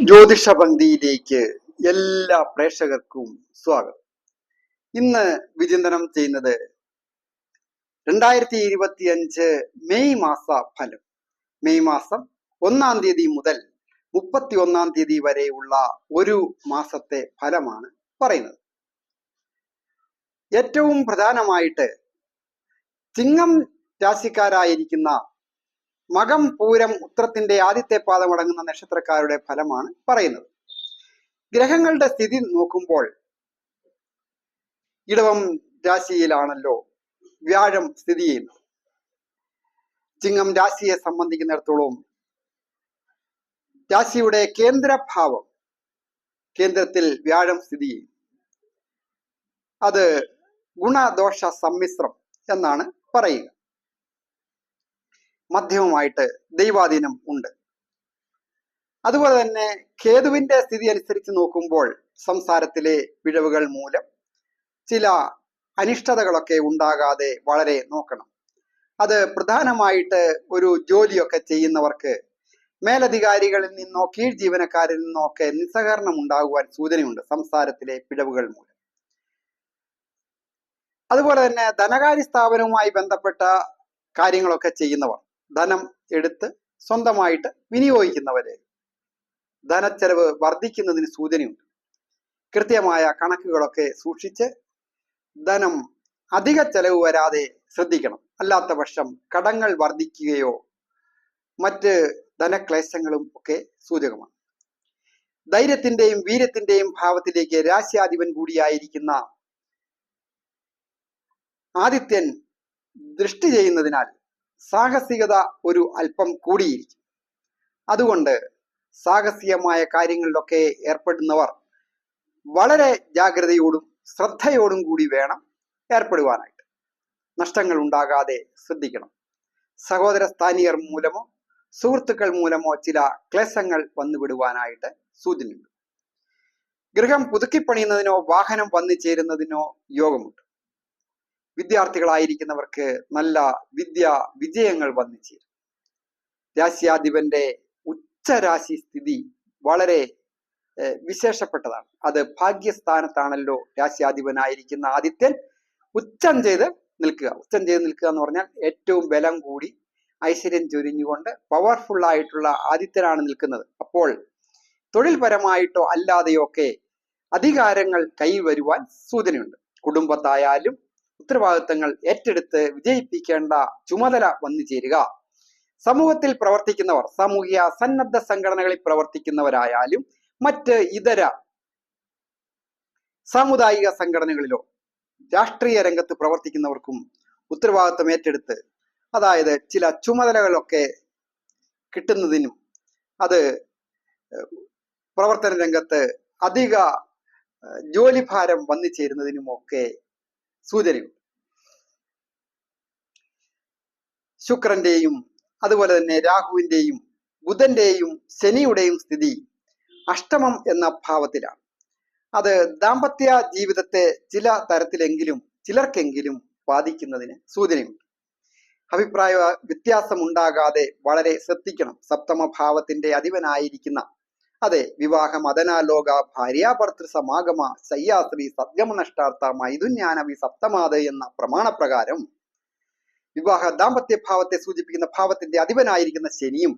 ജ്യോതിഷ പങ്ക്തിയിലേക്ക് എല്ലാ പ്രേക്ഷകർക്കും സ്വാഗതം. ഇന്ന് വിചിന്തനം ചെയ്യുന്നത് 2025 മെയ് മാസ ഫലം. മെയ് മാസം 1-ാം തീയതി മുതൽ 31-ാം തീയതി വരെയുള്ള ഒരു മാസത്തെ ഫലമാണ് പറയുന്നത്. ഏറ്റവും പ്രധാനമായിട്ട് ചിങ്ങം രാശിക്കാരായിരിക്കുന്ന മകം, പൂരം, ഉത്രത്തിന്റെ ആദ്യത്തെ പാദമടങ്ങുന്ന നക്ഷത്രക്കാരുടെ ഫലമാണ് പറയുന്നത്. ഗ്രഹങ്ങളുടെ സ്ഥിതി നോക്കുമ്പോൾ ഇടവം രാശിയിലാണല്ലോ വ്യാഴം സ്ഥിതി ചെയ്യുന്നത്. ചിങ്ങം രാശിയെ സംബന്ധിക്കുന്നിടത്തോളം രാശിയുടെ കേന്ദ്രഭാവം, കേന്ദ്രത്തിൽ വ്യാഴം സ്ഥിതി ചെയ്യും. അത് ഗുണദോഷ സമ്മിശ്രം എന്നാണ് പറയുക. മധ്യമമായിട്ട് ദൈവാധീനം ഉണ്ട്. അതുപോലെ തന്നെ കേതുവിന്റെ സ്ഥിതി അനുസരിച്ച് നോക്കുമ്പോൾ സംസാരത്തിലെ പിഴവുകൾ മൂലം ചില അനിഷ്ടതകളൊക്കെ ഉണ്ടാകാതെ വളരെ നോക്കണം. അത് പ്രധാനമായിട്ട് ഒരു ജോലിയൊക്കെ ചെയ്യുന്നവർക്ക് മേലധികാരികളിൽ നിന്നോ കീഴ് ജീവനക്കാരിൽ നിന്നോ ഒക്കെ നിസ്സഹകരണം ഉണ്ടാകുവാൻ സൂചനയുണ്ട് സംസാരത്തിലെ പിഴവുകൾ മൂലം. അതുപോലെ തന്നെ ധനകാര്യ സ്ഥാപനവുമായി ബന്ധപ്പെട്ട കാര്യങ്ങളൊക്കെ ചെയ്യുന്നവർ, ധനം എടുത്ത് സ്വന്തമായിട്ട് വിനിയോഗിക്കുന്നവരെ ധനച്ചെലവ് വർദ്ധിക്കുന്നതിന് സൂചനയുണ്ട്. കൃത്യമായ കണക്കുകളൊക്കെ സൂക്ഷിച്ച് ധനം അധിക ചെലവ് വരാതെ ശ്രദ്ധിക്കണം. അല്ലാത്ത പക്ഷം കടങ്ങൾ വർദ്ധിക്കുകയോ മറ്റ് ധനക്ലേശങ്ങളും ഒക്കെ സൂചകമാണ്. ധൈര്യത്തിന്റെയും വീര്യത്തിന്റെയും ഭാവത്തിലേക്ക് രാശ്യാധിപൻ കൂടിയായിരിക്കുന്ന ആദിത്യൻ ദൃഷ്ടി ചെയ്യുന്നതിനാൽ സാഹസികത ഒരു അല്പം കൂടിയിരിക്കും. അതുകൊണ്ട് സാഹസികമായ കാര്യങ്ങളിലൊക്കെ ഏർപ്പെടുന്നവർ വളരെ ജാഗ്രതയോടും ശ്രദ്ധയോടും കൂടി വേണം ഏർപ്പെടുവാനായിട്ട്. നഷ്ടങ്ങൾ ഉണ്ടാകാതെ ശ്രദ്ധിക്കണം. സഹോദര സ്ഥാനീയർ മൂലമോ സുഹൃത്തുക്കൾ മൂലമോ ചില ക്ലേശങ്ങൾ വന്നുവിടുവാനായിട്ട് സൂചനയുണ്ട്. ഗൃഹം പുതുക്കിപ്പണിയുന്നതിനോ വാഹനം വന്നു ചേരുന്നതിനോ യോഗമുണ്ട്. വിദ്യാർത്ഥികളായിരിക്കുന്നവർക്ക് നല്ല വിജയങ്ങൾ വന്നു ചേരും. രാശ്യാധിപന്റെ ഉച്ചരാശി സ്ഥിതി വളരെ വിശേഷപ്പെട്ടതാണ്. അത് ഭാഗ്യസ്ഥാനത്താണല്ലോ രാശ്യാധിപനായിരിക്കുന്ന ആദിത്യൻ ഉച്ചം ചെയ്ത് നിൽക്കുക. ഉച്ചം ചെയ്ത് നിൽക്കുക എന്ന് പറഞ്ഞാൽ ഏറ്റവും ബലം കൂടി ഐശ്വര്യം ചൊരിഞ്ഞുകൊണ്ട് പവർഫുൾ ആയിട്ടുള്ള ആദിത്യനാണ് നിൽക്കുന്നത്. അപ്പോൾ തൊഴിൽപരമായിട്ടോ അല്ലാതെയോ ഒക്കെ അധികാരങ്ങൾ കൈവരുവാൻ സൂചനയുണ്ട്. കുടുംബത്തായാലും ഉത്തരവാദിത്തങ്ങൾ ഏറ്റെടുത്ത് വിജയിപ്പിക്കേണ്ട ചുമതല വന്നു ചേരുക. സമൂഹത്തിൽ പ്രവർത്തിക്കുന്നവർ, സാമൂഹിക സന്നദ്ധ സംഘടനകളിൽ പ്രവർത്തിക്കുന്നവരായാലും മറ്റ് ഇതര സാമുദായിക സംഘടനകളിലോ രാഷ്ട്രീയ രംഗത്ത് പ്രവർത്തിക്കുന്നവർക്കും ഉത്തരവാദിത്തം ഏറ്റെടുത്ത്, അതായത് ചില ചുമതലകളൊക്കെ കിട്ടുന്നതിനും അത് പ്രവർത്തന രംഗത്ത് അധിക ജോലിഭാരം വന്നു ചേരുന്നതിനുമൊക്കെ സൂചനയുണ്ട്. ശുക്രന്റെയും അതുപോലെ തന്നെ രാഹുവിന്റെയും ബുധന്റെയും ശനിയുടെയും സ്ഥിതി അഷ്ടമം എന്ന ഭാവത്തിലാണ്. അത് ദാമ്പത്യ ജീവിതത്തെ ചില തരത്തിലെങ്കിലും ചിലർക്കെങ്കിലും ബാധിക്കുന്നതിന് സൂചനയുണ്ട്. അഭിപ്രായ വ്യത്യാസം ഉണ്ടാകാതെ വളരെ ശ്രദ്ധിക്കണം. സപ്തമ ഭാവത്തിന്റെ അധിപനായിരിക്കുന്ന, അതെ, വിവാഹ മദനാലോക ഭാര്യാഭർത്തൃ സമാഗമ ശയ്യാശ്രീ സദ്യമനഷ്ടാർത്ഥ മൈഥുന്യാനവി സപ്തമാത് എന്ന പ്രമാണപ്രകാരം വിവാഹ ദാമ്പത്യ ഭാവത്തെ സൂചിപ്പിക്കുന്ന ഭാവത്തിന്റെ അധിപനായിരിക്കുന്ന ശനിയും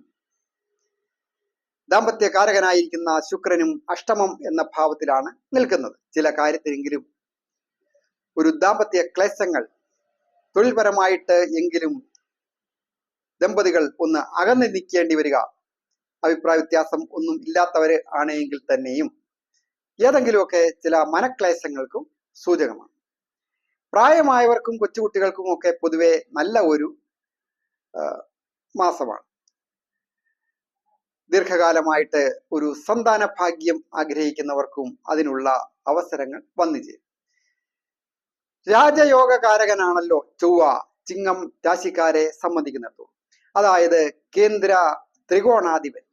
ദാമ്പത്യകാരകനായിരിക്കുന്ന ശുക്രനും അഷ്ടമം എന്ന ഭാവത്തിലാണ് നിൽക്കുന്നത്. ചില കാര്യത്തിലെങ്കിലും ഒരു ദാമ്പത്യ ക്ലേശങ്ങൾ തൊഴിൽപരമായിട്ട് എങ്കിലും ദമ്പതികൾ ഒന്ന് അകന്നു നിൽക്കേണ്ടി വരിക. അഭിപ്രായ വ്യത്യാസം ഒന്നും ഇല്ലാത്തവര് ആണെങ്കിൽ തന്നെയും ഏതെങ്കിലുമൊക്കെ ചില മനക്ലേശങ്ങൾക്കും സൂചകമാണ്. പ്രായമായവർക്കും കൊച്ചുകുട്ടികൾക്കും ഒക്കെ പൊതുവെ നല്ല ഒരു മാസമാണ്. ദീർഘകാലമായിട്ട് ഒരു സന്താന ഭാഗ്യം ആഗ്രഹിക്കുന്നവർക്കും അതിനുള്ള അവസരങ്ങൾ വന്നു ചേരും. രാജയോഗകാരകനാണല്ലോ ചൊവ്വ ചിങ്ങം രാശിക്കാരെ സംബന്ധിക്കുന്നിടത്തോളം. അതായത് കേന്ദ്ര ത്രികോണാധിപൻ.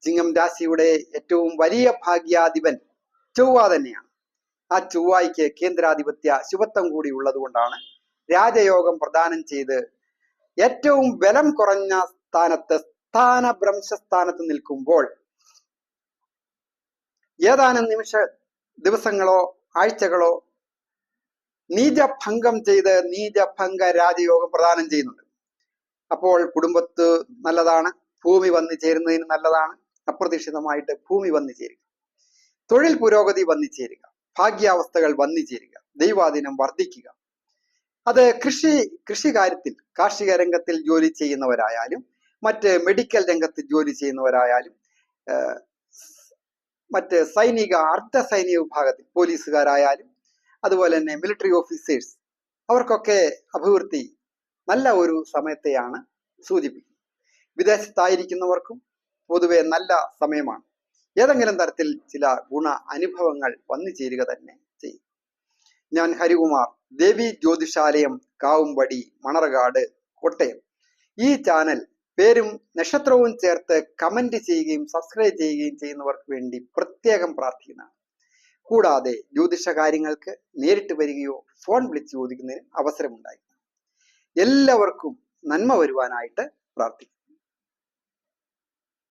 ചിങ്ങം രാശിയുടെ ഏറ്റവും വലിയ ഭാഗ്യാധിപൻ ചൊവ്വ തന്നെയാണ്. ആ ചൊവ്വായ്ക്ക് കേന്ദ്രാധിപത്യ ശുഭത്വം കൂടി ഉള്ളത് കൊണ്ടാണ് രാജയോഗം പ്രദാനം ചെയ്ത് ഏറ്റവും ബലം കുറഞ്ഞ സ്ഥാനത്ത് സ്ഥാനഭ്രംശ സ്ഥാനത്ത് നിൽക്കുമ്പോൾ ഏതാനും ദിവസങ്ങളോ ആഴ്ചകളോ നീചഭംഗം ചെയ്ത് നീചഭംഗ രാജയോഗം പ്രദാനം ചെയ്യുന്നുണ്ട്. അപ്പോൾ കുടുംബത്ത് നല്ലതാണ്, ഭൂമി വന്നു ചേരുന്നതിന് നല്ലതാണ്, അപ്രതീക്ഷിതമായിട്ട് ഭൂമി വന്നു ചേരുക, തൊഴിൽ പുരോഗതി വന്നു ചേരുക, ഭാഗ്യാവസ്ഥകൾ വന്നു ചേരുക, ദൈവാധീനം വർദ്ധിക്കുക. അത് കൃഷി കാര്യത്തിൽ, കാർഷിക രംഗത്തിൽ ജോലി ചെയ്യുന്നവരായാലും, മറ്റ് മെഡിക്കൽ രംഗത്ത് ജോലി ചെയ്യുന്നവരായാലും, മറ്റ് സൈനിക അർദ്ധ സൈനിക വിഭാഗത്തിൽ പോലീസുകാരായാലും, അതുപോലെ തന്നെ മിലിറ്ററി ഓഫീസേഴ്സ്, അവർക്കൊക്കെ അഭിവൃദ്ധി നല്ല ഒരു സമയത്തെയാണ് സൂചിപ്പിക്കുന്നത്. വിദേശത്തായിരിക്കുന്നവർക്കും പൊതുവെ നല്ല സമയമാണ്. ഏതെങ്കിലും തരത്തിൽ ചില ഗുണ അനുഭവങ്ങൾ വന്നു ചേരുക തന്നെ ചെയ്യും. ഞാൻ ഹരികുമാർ, ദേവി ജ്യോതിഷാലയം, കാവുംപടി, മണർകാട്, കോട്ടയം. ഈ ചാനൽ പേരും നക്ഷത്രവും ചേർത്ത് കമന്റ് ചെയ്യുകയും സബ്സ്ക്രൈബ് ചെയ്യുകയും ചെയ്യുന്നവർക്ക് വേണ്ടി പ്രത്യേകം പ്രാർത്ഥിക്കുന്നതാണ്. കൂടാതെ ജ്യോതിഷ കാര്യങ്ങൾക്ക് നേരിട്ട് വരികയോ ഫോൺ വിളിച്ച് ചോദിക്കുന്നതിന് അവസരമുണ്ടായിരിക്കും. എല്ലാവർക്കും നന്മ വരുവാനായിട്ട് പ്രാർത്ഥിക്കുന്നു.